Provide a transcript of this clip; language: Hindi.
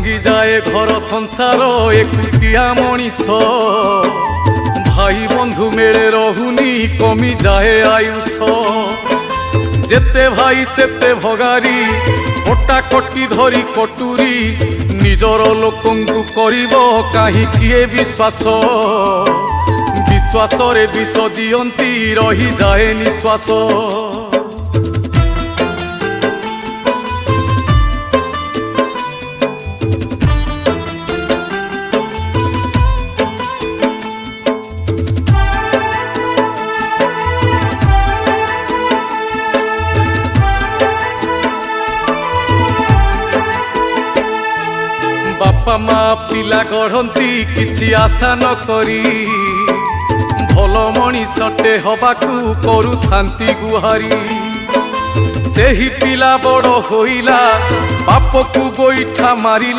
भांगी जाए घर संसार एकुटिया मनीष भाई बंधु मेले रहुनी कमी जाए आयुष जेते भाई सेते भगारी कटा कटी धरी कटुरी निजर लोकंकु करिबो काहि किए विश्वास विश्वास रे विष दियंती रही जाए निश्वास बापा माँ पिला गढ़ती किछि आशा न करी भल मनीषटे हबाकू करुथांती गुहारी सेही पिला बड़ होइला बाप को गोईठा मारिला।